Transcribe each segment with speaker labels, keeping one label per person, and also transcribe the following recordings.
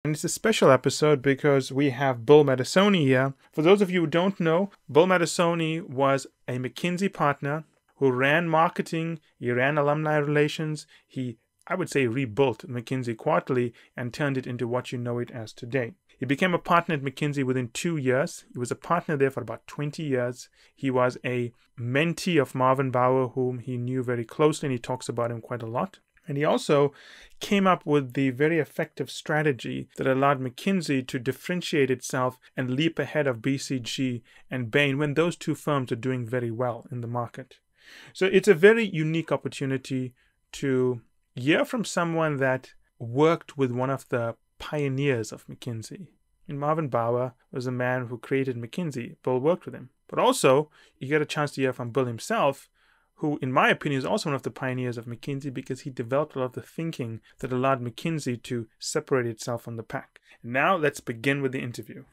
Speaker 1: And it's a special episode because we have Bill Matassoni here. For those of you who don't know, Bill Matassoni was a McKinsey partner who ran marketing, he ran alumni relations, I would say, rebuilt McKinsey Quarterly and turned it into what you know it as today. He became a partner at McKinsey within 2 years. He was a partner there for about 20 years. He was a mentee of Marvin Bower, whom he knew very closely, and he talks about him quite a lot. And he also came up with the very effective strategy that allowed McKinsey to differentiate itself and leap ahead of BCG and Bain when those two firms are doing very well in the market. So it's a very unique opportunity to hear from someone that worked with one of the pioneers of McKinsey. And Marvin Bower was a man who created McKinsey. Bill worked with him. But also, you get a chance to hear from Bill himself, who, in my opinion, is also one of the pioneers of McKinsey because he developed a lot of the thinking that allowed McKinsey to separate itself from the pack. Now, let's begin with the interview.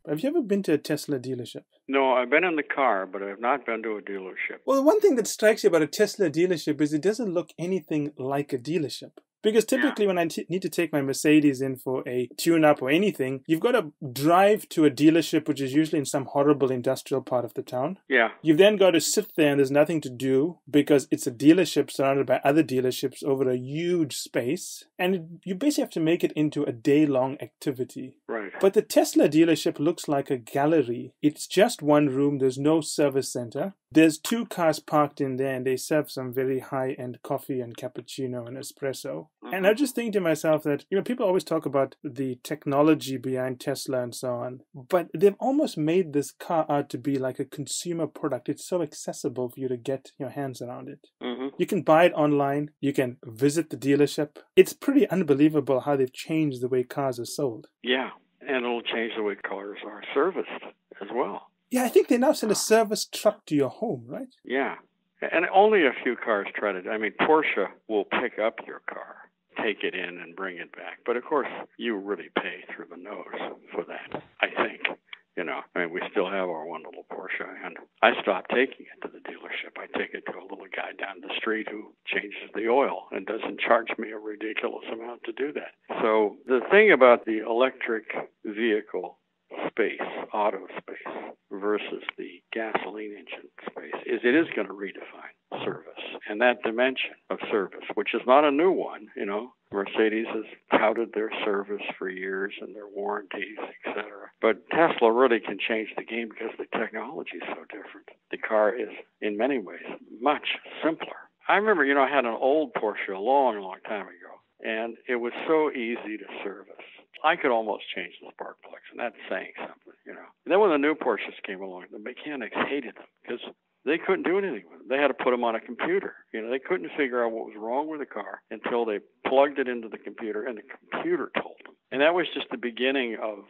Speaker 1: Have you ever been to a Tesla dealership?
Speaker 2: No, I've been in the car, but I've not been to a dealership.
Speaker 1: Well, the one thing that strikes you about a Tesla dealership is it doesn't look anything like a dealership. Because typically when I need to take my Mercedes in for a tune-up or anything, you've got to drive to a dealership, which is usually in some horrible industrial part of the town.
Speaker 2: Yeah.
Speaker 1: You've then got to sit there and there's nothing to do because it's a dealership surrounded by other dealerships over a huge space. And you basically have to make it into a day-long activity.
Speaker 2: Right.
Speaker 1: But the Tesla dealership looks like a gallery. It's just one room. There's no service center. There's 2 cars parked in there and they serve some very high-end coffee and cappuccino and espresso. And I'm just thinking to myself that, people always talk about the technology behind Tesla and so on, but they've almost made this car out to be like a consumer product. It's so accessible for you to get your hands around it.
Speaker 2: Mm-hmm.
Speaker 1: You can buy it online. You can visit the dealership. It's pretty unbelievable how they've changed the way cars are sold.
Speaker 2: Yeah, and it'll change the way cars are serviced as well.
Speaker 1: Yeah, I think they now send a service truck to your home, right?
Speaker 2: Yeah, and only a few cars try to. Porsche will pick up your car, take it in, and bring it back. But of course, you really pay through the nose for that, I think. We still have our one little Porsche, and I stopped taking it to the dealership. I take it to a little guy down the street who changes the oil and doesn't charge me a ridiculous amount to do that. So the thing about the electric vehicle space, auto space, versus the gasoline engine space is it is going to redefine service. And that dimension of service, which is not a new one, Mercedes has touted their service for years and their warranties, etc. But Tesla really can change the game because the technology is so different. The car is, in many ways, much simpler. I remember, I had an old Porsche a long, long time ago, and it was so easy to service. I could almost change the spark plugs, and that's saying something, And then when the new Porsches came along, the mechanics hated them because they couldn't do anything with them. They had to put them on a computer. They couldn't figure out what was wrong with the car until they plugged it into the computer, and the computer told them. And that was just the beginning of,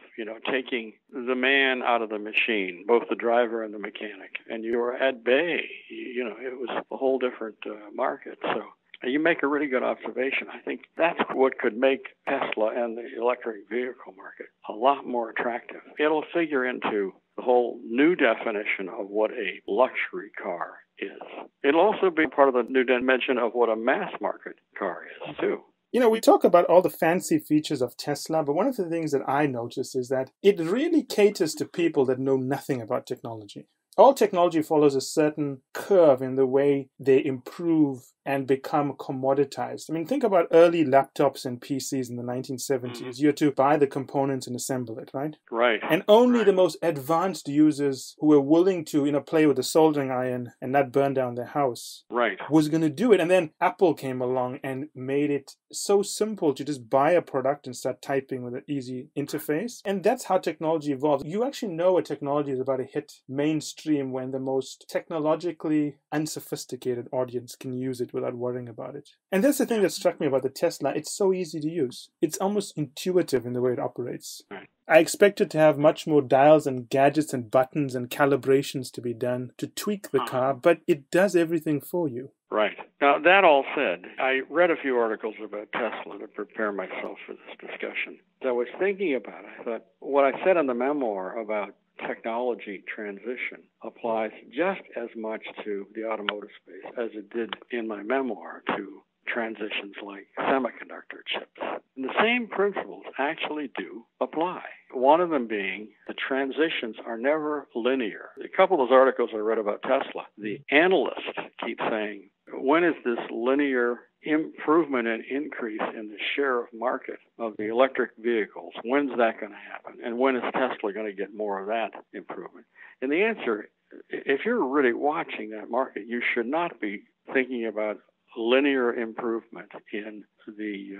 Speaker 2: taking the man out of the machine, both the driver and the mechanic. And you were at bay. It was a whole different market. So you make a really good observation. I think that's what could make Tesla and the electric vehicle market a lot more attractive. It'll figure into the whole new definition of what a luxury car is. It'll also be part of the new dimension of what a mass market car is, too.
Speaker 1: We talk about all the fancy features of Tesla, but one of the things that I notice is that it really caters to people that know nothing about technology. All technology follows a certain curve in the way they improve and become commoditized. Think about early laptops and PCs in the 1970s. You had to buy the components and assemble it, right?
Speaker 2: Right.
Speaker 1: And only the most advanced users who were willing to, play with a soldering iron and not burn down their house,
Speaker 2: right,
Speaker 1: was going to do it. And then Apple came along and made it so simple to just buy a product and start typing with an easy interface. And that's how technology evolves. You actually know a technology is about to hit mainstream when the most technologically unsophisticated audience can use it without worrying about it. And that's the thing that struck me about the Tesla. It's so easy to use. It's almost intuitive in the way it operates.
Speaker 2: Right.
Speaker 1: I expected to have much more dials and gadgets and buttons and calibrations to be done to tweak the car, but it does everything for you.
Speaker 2: Right. Now, that all said, I read a few articles about Tesla to prepare myself for this discussion. As I was thinking about it, I thought what I said in the memoir about technology transition applies just as much to the automotive space as it did in my memoir to transitions like semiconductor chips. And the same principles actually do apply. One of them being the transitions are never linear. A couple of those articles I read about Tesla, the analysts keep saying, when is this linear improvement and increase in the share of market of the electric vehicles? When's that going to happen? And when is Tesla going to get more of that improvement? And the answer, if you're really watching that market, you should not be thinking about linear improvement in the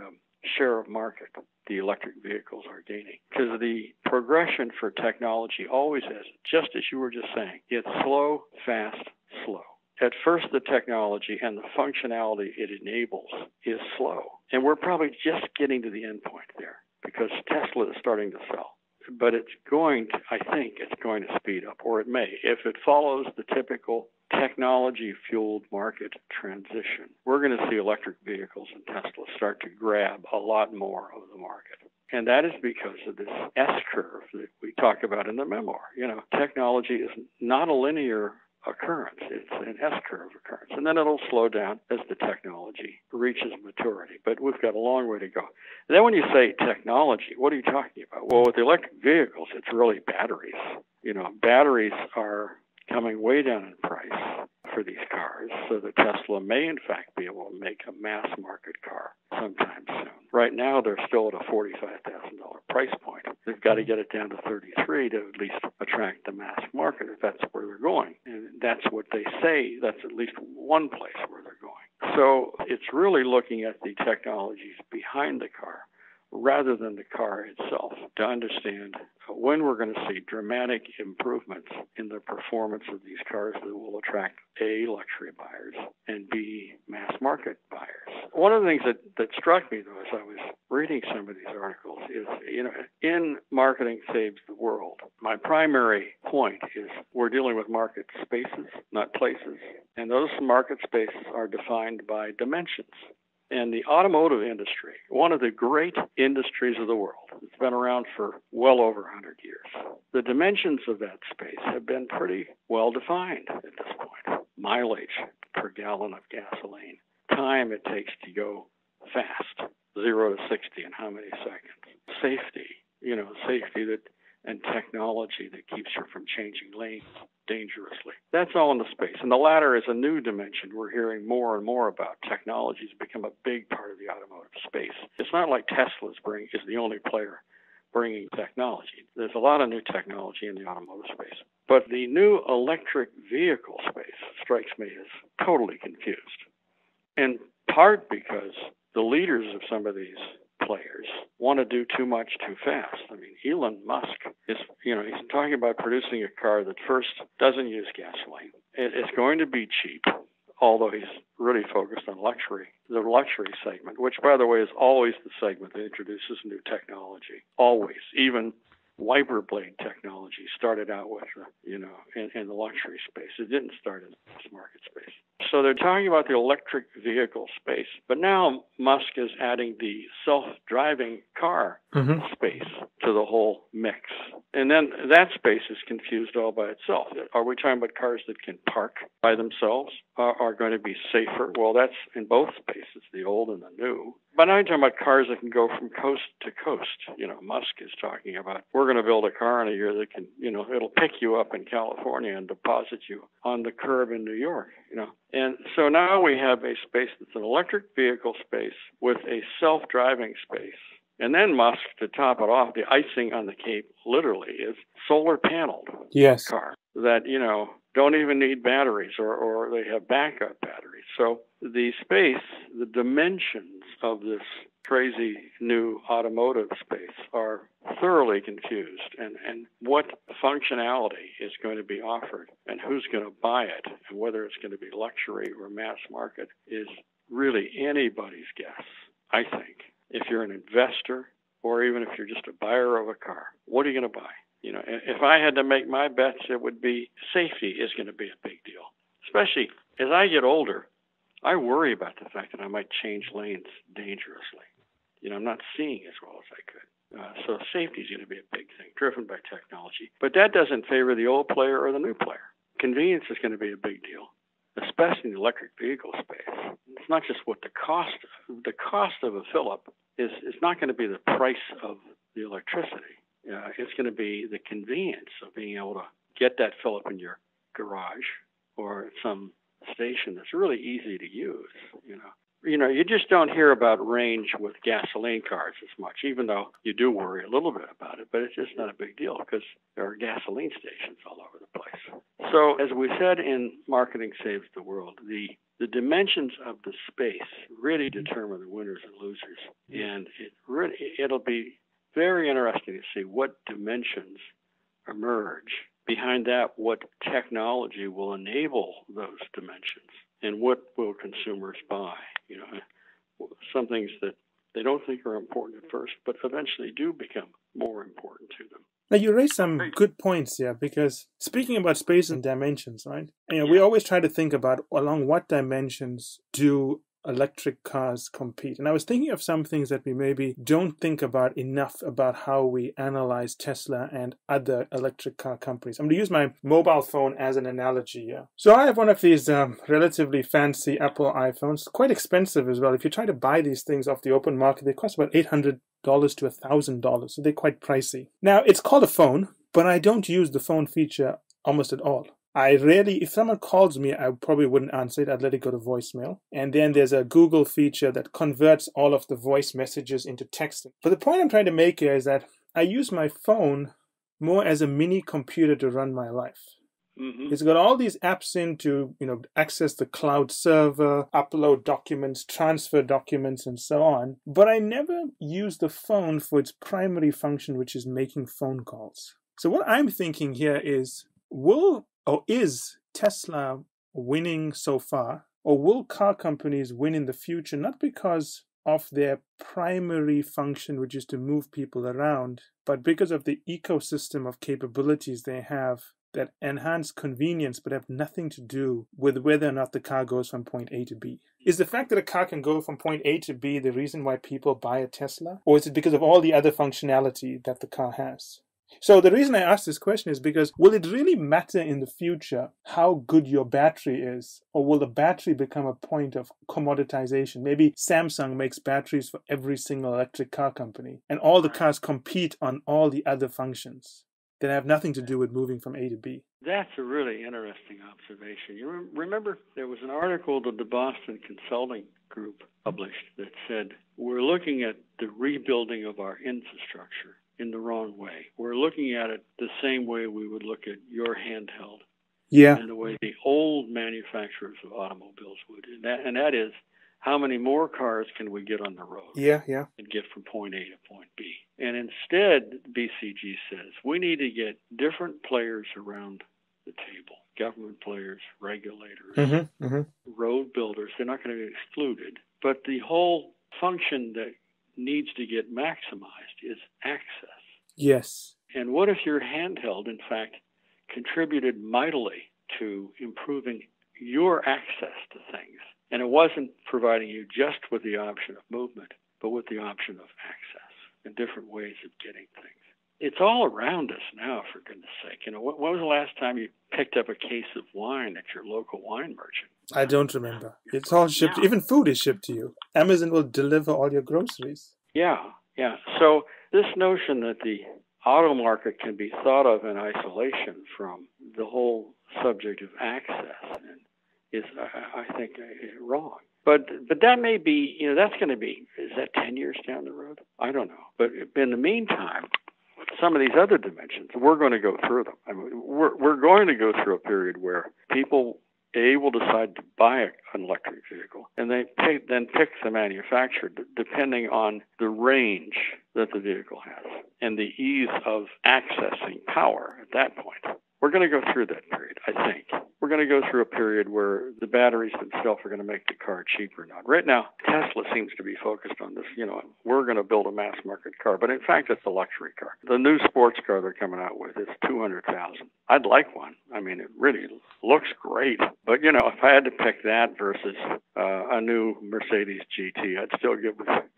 Speaker 2: share of market the electric vehicles are gaining. Because the progression for technology always is, just as you were just saying, it's slow, fast, slow. At first, the technology and the functionality it enables is slow. And we're probably just getting to the end point there because Tesla is starting to sell. But it's going to, I think it's going to speed up, or it may. If it follows the typical technology-fueled market transition, we're going to see electric vehicles and Tesla start to grab a lot more of the market. And that is because of this S-curve that we talk about in the memoir. You know, technology is not a linear occurrence. It's an S-curve occurrence. And then it'll slow down as the technology reaches maturity. But we've got a long way to go. And then when you say technology, what are you talking about? Well, with the electric vehicles, it's really batteries. You know, batteries are coming way down in price for these cars, so that Tesla may in fact be able to make a mass market car sometime soon. Right now, they're still at a $45,000 price point. They've got to get it down to 33 to at least attract the mass market if that's where they're going. And that's what they say. That's at least one place where they're going. So it's really looking at the technologies behind the car rather than the car itself to understand when we're going to see dramatic improvements in the performance of these cars that will attract A, luxury buyers, and B, mass market buyers. One of the things that struck me, though, as I was reading some of these articles is, you know, in Marketing Saves the World, my primary point is we're dealing with market spaces, not places. And those market spaces are defined by dimensions. And the automotive industry, one of the great industries of the world, it's been around for well over 100 years. The dimensions of that space have been pretty well defined at this point. Mileage per gallon of gasoline, time it takes to go fast, 0 to 60 in how many seconds, safety, safety that and technology that keeps you from changing lanes dangerously. That's all in the space. And the latter is a new dimension we're hearing more and more about. Technology has become a big part of the automotive space. It's not like Tesla is the only player bringing technology. There's a lot of new technology in the automotive space. But the new electric vehicle space strikes me as totally confused. In part because the leaders of some of these players want to do too much too fast. I mean, Elon Musk is, he's talking about producing a car that first doesn't use gasoline. It's going to be cheap, although he's really focused on the luxury segment, which, by the way, is always the segment that introduces new technology. Always. Even wiper blade technology started out with, in the luxury space. It didn't start in this market space. So they're talking about the electric vehicle space, but now Musk is adding the self-driving car space to the whole mix. And then that space is confused all by itself. Are we talking about cars that can park by themselves, are going to be safer? Well, that's in both spaces, the old and the new. But now you're talking about cars that can go from coast to coast. Musk is talking about, we're going to build a car in a year that can, it'll pick you up in California and deposit you on the curb in New York, And so now we have a space that's an electric vehicle space with a self-driving space. And then Musk, to top it off, the icing on the cake literally is solar paneled car that, don't even need batteries or they have backup batteries. So the space, the dimensions of this crazy new automotive space are thoroughly confused. And what functionality is going to be offered and who's going to buy it and whether it's going to be luxury or mass market is really anybody's guess, I think. If you're an investor or even if you're just a buyer of a car, what are you going to buy? If I had to make my bets, it would be safety is going to be a big deal. Especially as I get older, I worry about the fact that I might change lanes dangerously. I'm not seeing as well as I could. So safety is going to be a big thing, driven by technology. But that doesn't favor the old player or the new player. Convenience is going to be a big deal, especially in the electric vehicle space. it's not just what the cost of a fill-up is not going to be the price of the electricity. It's going to be the convenience of being able to get that fill-up in your garage or at some station that's really easy to use. You just don't hear about range with gasoline cars as much, even though you do worry a little bit about it, but it's just not a big deal because there are gasoline stations all over the place. So as we said in Marketing Saves the World, the dimensions of the space really determine the winners and losers. And it'll be very interesting to see what dimensions emerge. Behind that, what technology will enable those dimensions, and what will consumers buy? Some things that they don't think are important at first, but eventually do become more important to them.
Speaker 1: Now, you raised some good points here, because speaking about space and dimensions, right? We always try to think about along what dimensions do electric cars compete. And I was thinking of some things that we maybe don't think about enough about how we analyze Tesla and other electric car companies. I'm going to use my mobile phone as an analogy here. So I have one of these relatively fancy Apple iPhones, quite expensive as well. If you try to buy these things off the open market, they cost about $800 to $1,000. So they're quite pricey. Now, it's called a phone, but I don't use the phone feature almost at all. If someone calls me, I probably wouldn't answer it. I'd let it go to voicemail. And then there's a Google feature that converts all of the voice messages into text. But the point I'm trying to make here is that I use my phone more as a mini computer to run my life. Mm-hmm. It's got all these apps in to, access the cloud server, upload documents, transfer documents, and so on. But I never use the phone for its primary function, which is making phone calls. So what I'm thinking here is, is Tesla winning so far, or will car companies win in the future, not because of their primary function, which is to move people around, but because of the ecosystem of capabilities they have that enhance convenience but have nothing to do with whether or not the car goes from point A to B? Is the fact that a car can go from point A to B the reason why people buy a Tesla? Or is it because of all the other functionality that the car has? So the reason I ask this question is because will it really matter in the future how good your battery is? Or will the battery become a point of commoditization? Maybe Samsung makes batteries for every single electric car company, and all the cars compete on all the other functions that have nothing to do with moving from A to B.
Speaker 2: That's a really interesting observation. You remember there was an article that the Boston Consulting Group published that said, we're looking at the rebuilding of our infrastructure in the wrong way. We're looking at it the same way we would look at your handheld.
Speaker 1: Yeah.
Speaker 2: And the way the old manufacturers of automobiles would. And that is, how many more cars can we get on the road?
Speaker 1: Yeah.
Speaker 2: And get from point A to point B. And instead, BCG says, we need to get different players around the table. Government players, regulators, road builders. They're not going to be excluded. But the whole function that needs to get maximized is access.
Speaker 1: Yes.
Speaker 2: And what if your handheld, in fact, contributed mightily to improving your access to things? And it wasn't providing you just with the option of movement, but with the option of access and different ways of getting things. It's all around us now, for goodness sake. When was the last time you picked up a case of wine at your local wine merchant?
Speaker 1: I don't remember. It's all shipped. Even food is shipped to you. Amazon will deliver all your groceries. Yeah.
Speaker 2: So this notion that the auto market can be thought of in isolation from the whole subject of access is, I think, wrong. But that may be, that's going to be, is that 10 years down the road? I don't know. But in the meantime, some of these other dimensions, we're going to go through them. I mean, we're going to go through a period where people will decide to buy an electric vehicle, and they then pick the manufacturer depending on the range that the vehicle has and the ease of accessing power at that point. We're going to go through that period, I think. We're going to go through a period where the batteries themselves are going to make the car cheaper. Now, right now, Tesla seems to be focused on this, we're going to build a mass market car, but in fact, it's a luxury car. The new sports car they're coming out with is $200,000. I'd like one. I mean, it really looks great. But, if I had to pick that versus a new Mercedes GT, I'd still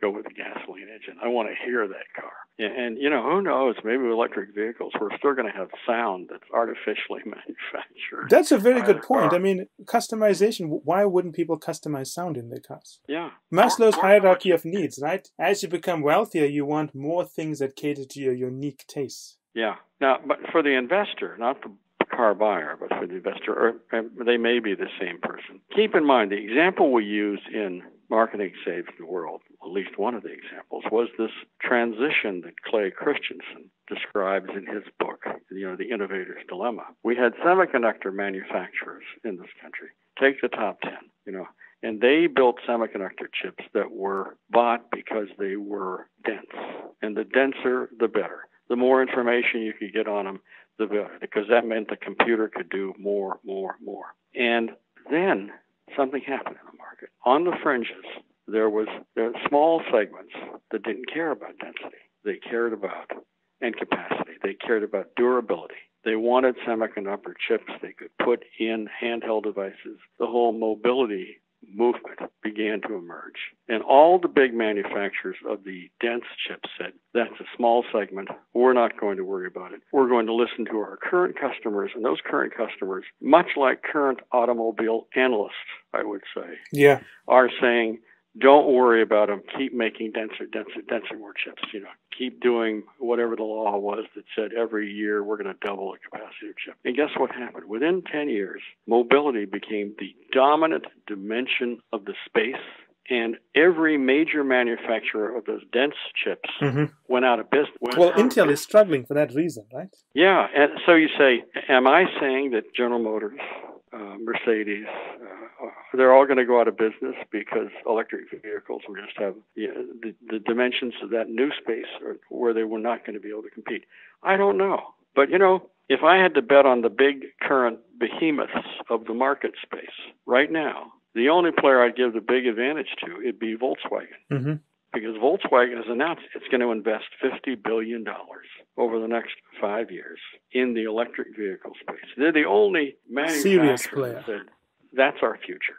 Speaker 2: go with the gasoline engine. I want to hear that car. And who knows? Maybe with electric vehicles, we're still going to have sound that's artificially manufactured.
Speaker 1: That's a very very good point.
Speaker 2: car.
Speaker 1: I mean, customization, why wouldn't people customize sound in their cars?
Speaker 2: Yeah.
Speaker 1: Maslow's hierarchy of needs, right? As you become wealthier, you want more things that cater to your unique tastes.
Speaker 2: Yeah. Now, but for the investor, not the car buyer, but for the investor, or they may be the same person. Keep in mind, the example we use in Marketing Saves the World, at least one of the examples, was this transition that Clay Christensen describes in his book, The Innovator's Dilemma. We had semiconductor manufacturers in this country. Take the top 10, and they built semiconductor chips that were bought because they were dense. And the denser, the better. The more information you could get on them, the better, because that meant the computer could do more. And then something happened in the market. On the fringes, there were small segments that didn't care about density. They cared about and capacity. They cared about durability. They wanted semiconductor chips they could put in handheld devices. The whole mobility movement began to emerge. And all the big manufacturers of the dense chips said, that's a small segment. We're not going to worry about it. We're going to listen to our current customers, and those current customers, much like current automobile analysts, I would say, are saying, don't worry about them. Keep making denser more chips. Keep doing whatever the law was that said every year we're going to double the capacity of chip. And guess what happened? Within 10 years, mobility became the dominant dimension of the space, and every major manufacturer of those dense chips went out of business.
Speaker 1: Well, Intel is struggling for that reason, right?
Speaker 2: Yeah, and so you say, am I saying that General Motors, Mercedes, they're all going to go out of business because electric vehicles will just have the dimensions of that new space where they were not going to be able to compete? I don't know. But, if I had to bet on the big current behemoths of the market space right now, the only player I'd give the big advantage to, it'd be Volkswagen. Because Volkswagen has announced it's going to invest $50 billion over the next 5 years in the electric vehicle space. They're the only manufacturer that said, that's our future.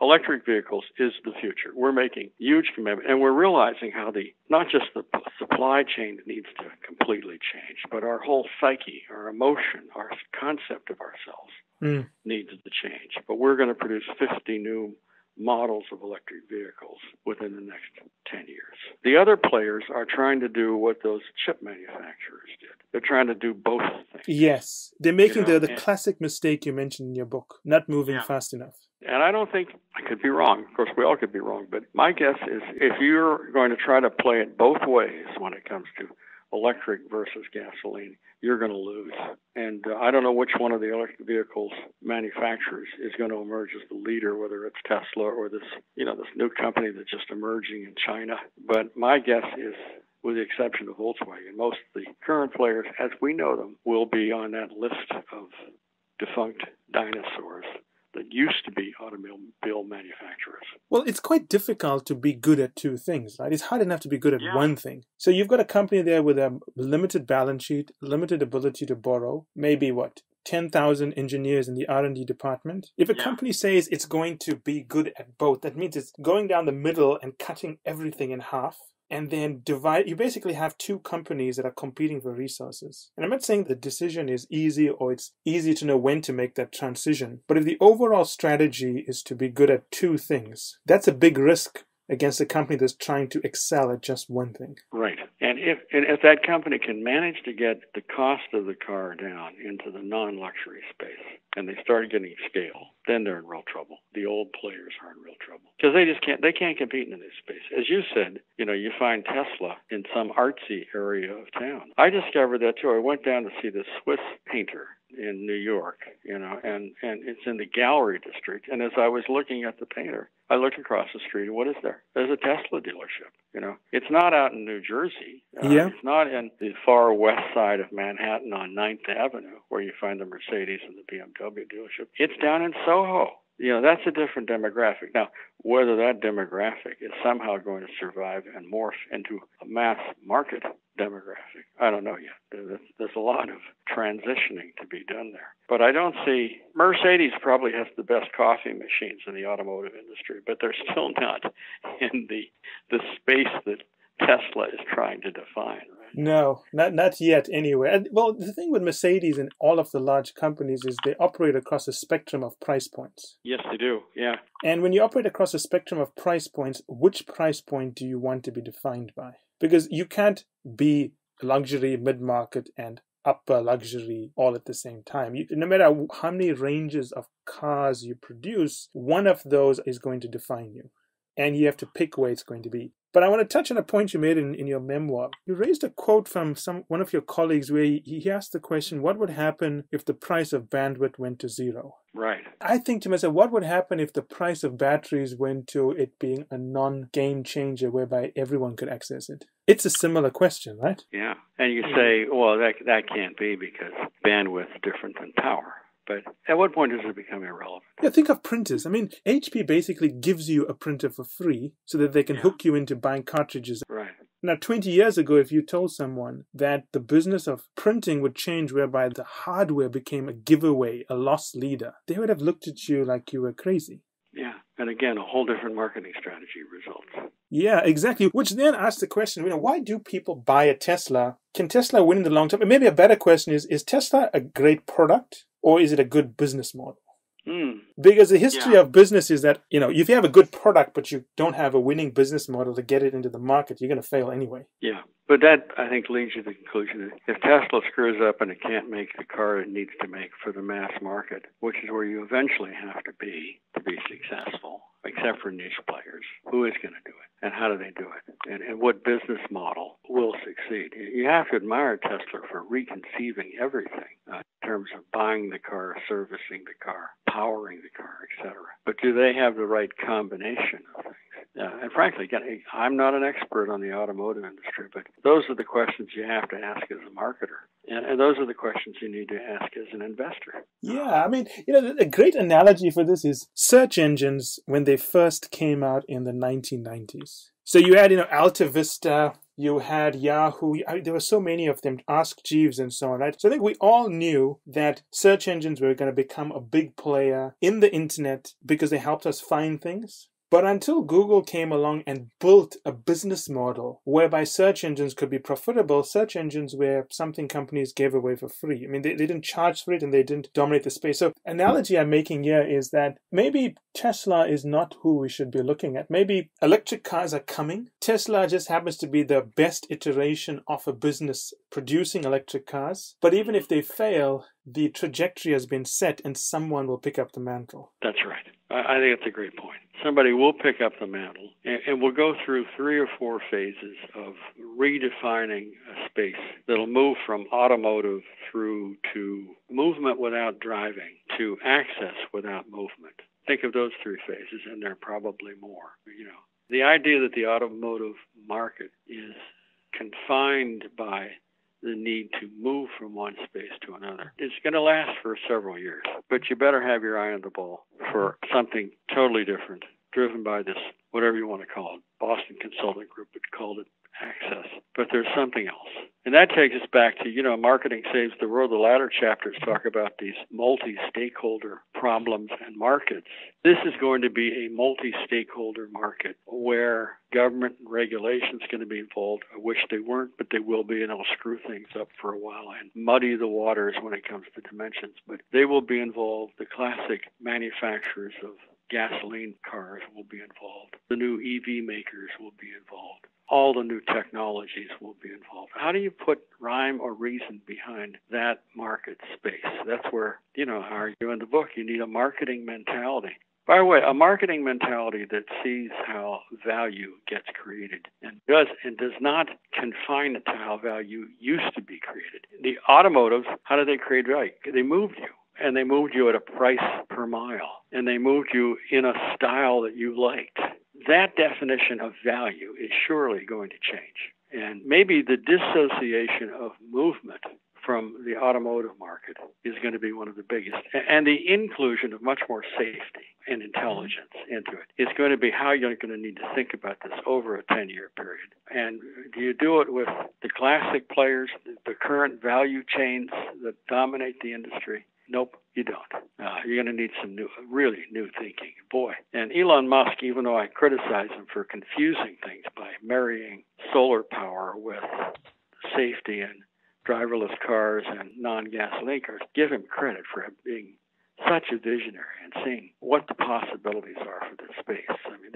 Speaker 2: Electric vehicles is the future. We're making huge commitment, and we're realizing how not just the supply chain needs to completely change, but our whole psyche, our emotion, our concept of ourselves needs to change. But we're going to produce 50 new models of electric vehicles within the next 10 years. The other players are trying to do what those chip manufacturers did. They're trying to do both things.
Speaker 1: Yes. They're making the classic mistake you mentioned in your book, not moving fast enough.
Speaker 2: And I don't think, I could be wrong. Of course, we all could be wrong. But my guess is if you're going to try to play it both ways when it comes to electric versus gasoline, you're going to lose. And I don't know which one of the electric vehicles manufacturers is going to emerge as the leader, whether it's Tesla or this new company that's just emerging in China. But my guess is, with the exception of Volkswagen, most of the current players, as we know them, will be on that list of defunct dinosaurs that used to be automobile manufacturers.
Speaker 1: Well, it's quite difficult to be good at two things, right? It's hard enough to be good at one thing. So you've got a company there with a limited balance sheet, limited ability to borrow, maybe 10,000 engineers in the R&D department. If a company says it's going to be good at both, that means it's going down the middle and cutting everything in half. And then divide. You basically have two companies that are competing for resources. And I'm not saying the decision is easy or it's easy to know when to make that transition. But if the overall strategy is to be good at two things, that's a big risk against a company that's trying to excel at just one thing.
Speaker 2: Right. And if that company can manage to get the cost of the car down into the non-luxury space, and they start getting scale, then they're in real trouble. The old players are in real trouble because they can't compete in this space. As you said, you find Tesla in some artsy area of town. I discovered that too. I went down to see the Swiss painter in New York, and it's in the gallery district. And as I was looking at the painter, I looked across the street, and what is there? There's a Tesla dealership. It's not out in New Jersey. It's not in the far west side of Manhattan on 9th Avenue, where you find the Mercedes and the BMW dealership. It's down in Soho. That's a different demographic. Now, whether that demographic is somehow going to survive and morph into a mass market demographic, I don't know yet. There's a lot of transitioning to be done there. But I don't see, Mercedes probably has the best coffee machines in the automotive industry, but they're still not in the space that Tesla is trying to define. Right?
Speaker 1: No, not yet anyway. Well, the thing with Mercedes and all of the large companies is they operate across a spectrum of price points.
Speaker 2: Yes, they do. Yeah.
Speaker 1: And when you operate across a spectrum of price points, which price point do you want to be defined by? Because you can't be luxury, mid-market, and upper luxury all at the same time. No matter how many ranges of cars you produce, one of those is going to define you. And you have to pick where it's going to be. But I want to touch on a point you made in your memoir. You raised a quote from one of your colleagues where he asked the question, what would happen if the price of bandwidth went to zero?
Speaker 2: Right.
Speaker 1: I think to myself, what would happen if the price of batteries went to it being a non-game changer whereby everyone could access it? It's a similar question, right?
Speaker 2: Yeah. And you say, well, that can't be because bandwidth is different than power. But at what point does it become irrelevant?
Speaker 1: Yeah, think of printers. I mean, HP basically gives you a printer for free so that they can hook you into buying cartridges.
Speaker 2: Right.
Speaker 1: Now, 20 years ago, if you told someone that the business of printing would change whereby the hardware became a giveaway, a loss leader, they would have looked at you like you were crazy.
Speaker 2: Yeah. And again, a whole different marketing strategy results.
Speaker 1: Yeah, exactly. Which then asks the question, why do people buy a Tesla? Can Tesla win in the long term? And maybe a better question is Tesla a great product or is it a good business model? Because the history of business is that, if you have a good product but you don't have a winning business model to get it into the market, you're going to fail anyway.
Speaker 2: Yeah. But that, I think, leads you to the conclusion that if Tesla screws up and it can't make the car it needs to make for the mass market, which is where you eventually have to be successful, except for niche players, who is going to do it? And how do they do it? And what business model will succeed? You have to admire Tesla for reconceiving everything in terms of buying the car, servicing the car, powering the car, etc. But do they have the right combination of things? And frankly, again, I'm not an expert on the automotive industry, but those are the questions you have to ask as a marketer. And those are the questions you need to ask as an investor.
Speaker 1: Yeah, I mean, a great analogy for this is search engines when they first came out in the 1990s. So you had, Alta Vista, you had Yahoo, there were so many of them, Ask Jeeves and so on, right? So I think we all knew that search engines were going to become a big player in the internet because they helped us find things. But until Google came along and built a business model whereby search engines could be profitable, search engines were something companies gave away for free. I mean, they didn't charge for it and they didn't dominate the space. So analogy I'm making here is that maybe Tesla is not who we should be looking at. Maybe electric cars are coming. Tesla just happens to be the best iteration of a business producing electric cars. But even if they fail, the trajectory has been set and someone will pick up the mantle.
Speaker 2: That's right. I think that's a great point. Somebody will pick up the mantle, and we'll go through 3 or 4 phases of redefining a space that'll move from automotive through to movement without driving to access without movement. Think of those 3 phases, and there are probably more. The idea that the automotive market is confined by the need to move from one space to another. It's going to last for several years, but you better have your eye on the ball for something totally different, driven by this, whatever you want to call it. Boston Consulting Group had called it access, but there's something else. And that takes us back to, marketing saves the world. The latter chapters talk about these multi-stakeholder problems and markets. This is going to be a multi-stakeholder market where government and regulation is going to be involved. I wish they weren't, but they will be, and it'll screw things up for a while and muddy the waters when it comes to dimensions. But they will be involved. The classic manufacturers of gasoline cars will be involved. The new EV makers will be involved. All the new technologies will be involved. How do you put rhyme or reason behind that market space? That's where, I argue in the book, you need a marketing mentality. By the way, a marketing mentality that sees how value gets created and does not confine it to how value used to be created. The automotives, how do they create value? They moved you. And they moved you at a price per mile. And they moved you in a style that you liked. That definition of value is surely going to change. And maybe the dissociation of movement from the automotive market is going to be one of the biggest. And the inclusion of much more safety and intelligence into it is going to be how you're going to need to think about this over a 10-year period. And do you do it with the classic players, the current value chains that dominate the industry? Nope, you don't. You're going to need some really new thinking. Boy, and Elon Musk, even though I criticize him for confusing things by marrying solar power with safety and driverless cars and non-gasoline cars, give him credit for being such a visionary and seeing what the possibilities are for this space. I mean,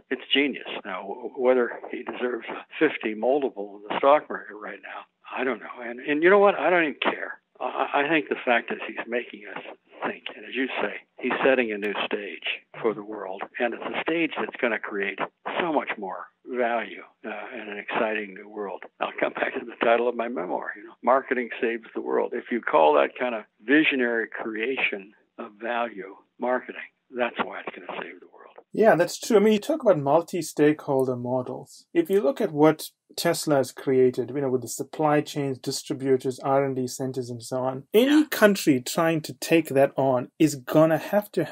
Speaker 2: it's genius. Now, whether he deserves a 50 multiple in the stock market right now, I don't know. And you know what? I don't even care. I think the fact is he's making us think. And as you say, he's setting a new stage for the world. And it's a stage that's going to create so much more value and an exciting new world. I'll come back to the title of my memoir, Marketing Saves the World. If you call that kind of visionary creation of value marketing, that's why it's going to save the world.
Speaker 1: Yeah, that's true. I mean, you talk about multi-stakeholder models. If you look at what Tesla has created, with the supply chains, distributors, R&D centers, and so on, any country trying to take that on is going to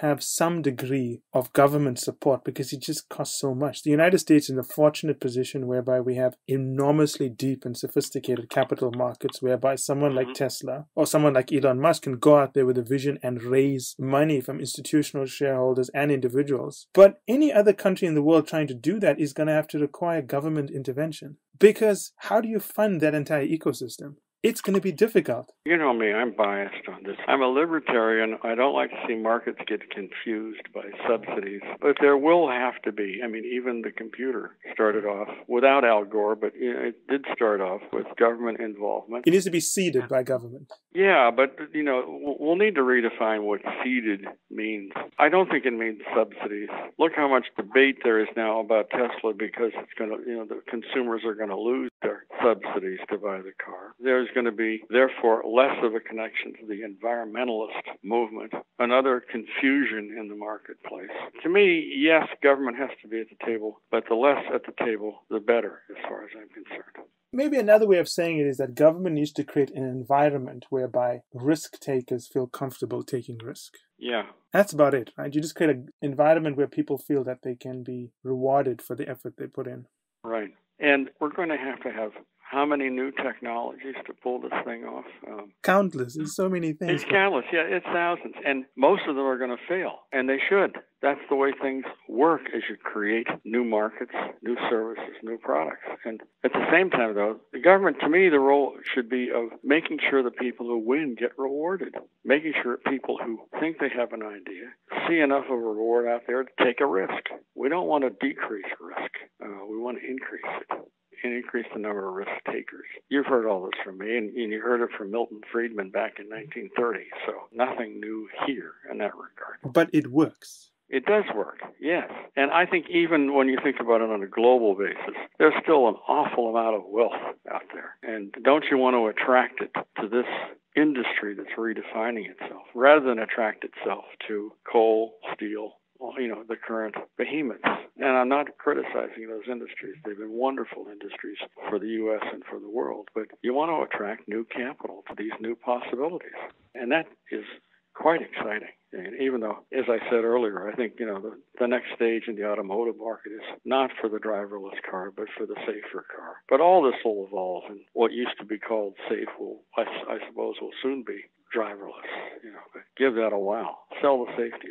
Speaker 1: have some degree of government support because it just costs so much. The United States is in a fortunate position whereby we have enormously deep and sophisticated capital markets whereby someone like Tesla or someone like Elon Musk can go out there with a vision and raise money from institutional shareholders and individuals. But any other country in the world trying to do that is going to have to require government intervention. Because how do you fund that entire ecosystem? It's going to be difficult.
Speaker 2: You know me, I'm biased on this. I'm a libertarian. I don't like to see markets get confused by subsidies. But there will have to be. I mean, even the computer started off without Al Gore, but it did start off with government involvement.
Speaker 1: It needs to be seeded by government.
Speaker 2: Yeah, but, we'll need to redefine what seeded means. I don't think it means subsidies. Look how much debate there is now about Tesla because it's going to, the consumers are going to lose their subsidies to buy the car. There's going to be, therefore, less of a connection to the environmentalist movement, another confusion in the marketplace. To me, yes, government has to be at the table, but the less at the table, the better, as far as I'm concerned.
Speaker 1: Maybe another way of saying it is that government needs to create an environment whereby risk takers feel comfortable taking risk.
Speaker 2: Yeah.
Speaker 1: That's about it, right? You just create an environment where people feel that they can be rewarded for the effort they put in.
Speaker 2: Right. And we're going to have how many new technologies to pull this thing off?
Speaker 1: Countless. There's so many things.
Speaker 2: It's countless. Yeah, it's thousands. And most of them are going to fail. And they should. That's the way things work as you create new markets, new services, new products. And at the same time, though, the government, to me, the role should be of making sure the people who win get rewarded, making sure people who think they have an idea see enough of a reward out there to take a risk. We don't want to decrease risk. We want to increase it. And increase the number of risk takers. You've heard all this from me, and you heard it from Milton Friedman back in 1930, so nothing new here in that regard.
Speaker 1: But it works.
Speaker 2: It does work, yes. And I think even when you think about it on a global basis, there's still an awful amount of wealth out there. And don't you want to attract it to this industry that's redefining itself, rather than attract itself to coal, steel, the current behemoths. And I'm not criticizing those industries. They've been wonderful industries for the U.S. and for the world. But you want to attract new capital to these new possibilities. And that is quite exciting. And even though, as I said earlier, I think, the next stage in the automotive market is not for the driverless car, but for the safer car. But all this will evolve, and what used to be called safe I suppose, will soon be driverless. But give that a while. Sell the safety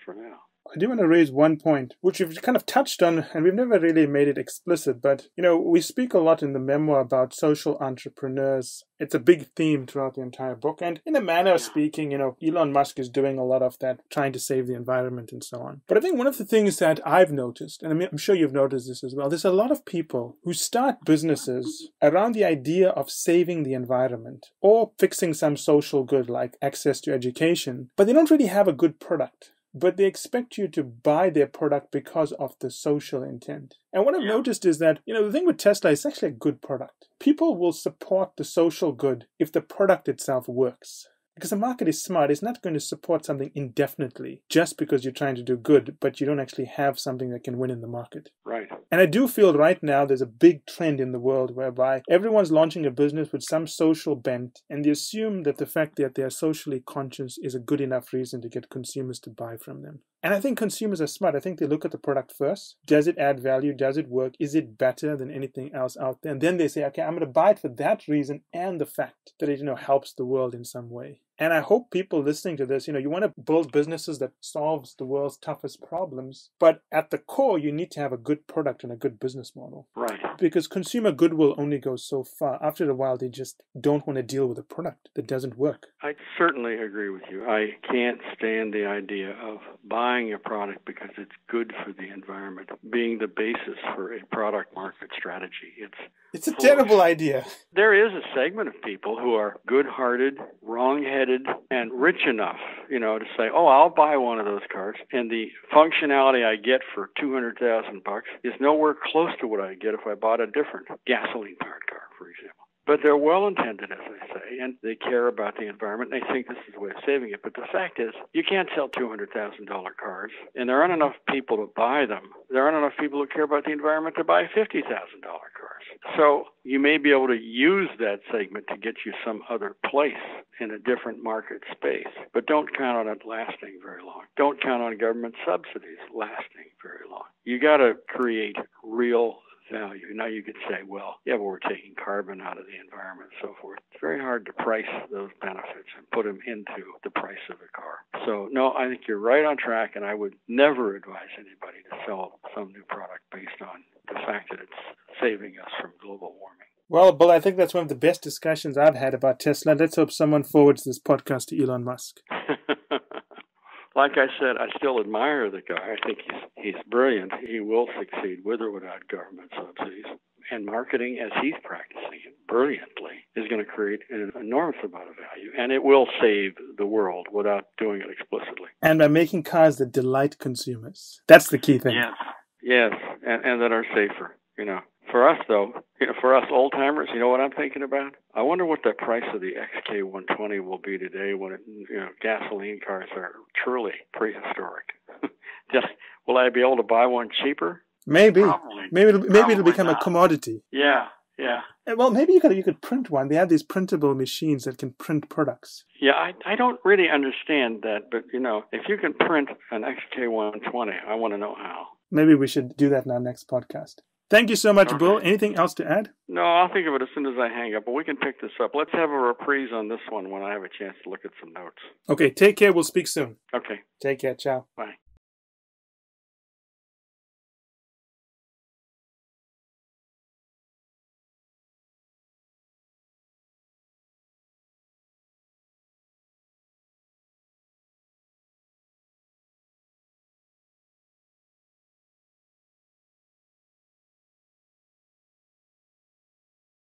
Speaker 2: for now.
Speaker 1: I do want to raise one point, which we've kind of touched on, and we've never really made it explicit, but, we speak a lot in the memoir about social entrepreneurs. It's a big theme throughout the entire book, and in a manner of speaking, Elon Musk is doing a lot of that, trying to save the environment and so on. But I think one of the things that I've noticed, and I'm sure you've noticed this as well, there's a lot of people who start businesses around the idea of saving the environment or fixing some social good like access to education, but they don't really have a good product. But they expect you to buy their product because of the social intent. And what I've noticed is that, the thing with Tesla is actually a good product. People will support the social good if the product itself works. Because the market is smart. It's not going to support something indefinitely just because you're trying to do good, but you don't actually have something that can win in the market.
Speaker 2: Right.
Speaker 1: And I do feel right now there's a big trend in the world whereby everyone's launching a business with some social bent, and they assume that the fact that they're socially conscious is a good enough reason to get consumers to buy from them. And I think consumers are smart. I think they look at the product first. Does it add value? Does it work? Is it better than anything else out there? And then they say, okay, I'm going to buy it for that reason and the fact that it, helps the world in some way. And I hope people listening to this, you want to build businesses that solves the world's toughest problems. But at the core, you need to have a good product and a good business model.
Speaker 2: Right.
Speaker 1: Because consumer goodwill only goes so far. After a while, they just don't want to deal with a product that doesn't work.
Speaker 2: I certainly agree with you. I can't stand the idea of buying a product because it's good for the environment being the basis for a product market strategy.
Speaker 1: It's a terrible idea.
Speaker 2: There is a segment of people who are good-hearted, wrong-headed, and rich enough, to say, "Oh, I'll buy one of those cars, and the functionality I get for $200,000 is nowhere close to what I get if I bought a different gasoline-powered car, for example." But they're well-intended, as I say, and they care about the environment, and they think this is a way of saving it. But the fact is, you can't sell $200,000 cars, and there aren't enough people to buy them. There aren't enough people who care about the environment to buy $50,000 cars. So you may be able to use that segment to get you some other place in a different market space, but don't count on it lasting very long. Don't count on government subsidies lasting very long. You got to create real value. Now you could say, well, yeah, but we're taking carbon out of the environment and so forth. It's very hard to price those benefits and put them into the price of a car. So, no, I think you're right on track, and I would never advise anybody to sell some new product based on the fact that it's saving us from global warming.
Speaker 1: Well, Bill, I think that's one of the best discussions I've had about Tesla. Let's hope someone forwards this podcast to Elon Musk.
Speaker 2: Like I said, I still admire the guy. I think he's brilliant. He will succeed with or without government subsidies. And marketing, as he's practicing it brilliantly, is going to create an enormous amount of value. And it will save the world without doing it explicitly.
Speaker 1: And by making cars that delight consumers. That's the key thing.
Speaker 2: Yes, and that are safer, For us, though, for us old-timers, you know what I'm thinking about? I wonder what the price of the XK120 will be today when gasoline cars are truly prehistoric. Will I be able to buy one cheaper?
Speaker 1: Maybe.
Speaker 2: Probably.
Speaker 1: Maybe it'll become
Speaker 2: not
Speaker 1: a commodity.
Speaker 2: Yeah.
Speaker 1: Well, maybe you could print one. They have these printable machines that can print products.
Speaker 2: Yeah, I don't really understand that, but, if you can print an XK120, I want to know how.
Speaker 1: Maybe we should do that in our next podcast. Thank you so much,
Speaker 2: Okay.
Speaker 1: Bill. Anything else to add?
Speaker 2: No, I'll think of it as soon as I hang up, but we can pick this up. Let's have a reprise on this one when I have a chance to look at some notes.
Speaker 1: Okay, take care. We'll speak soon.
Speaker 2: Okay.
Speaker 1: Take care. Ciao.
Speaker 2: Bye.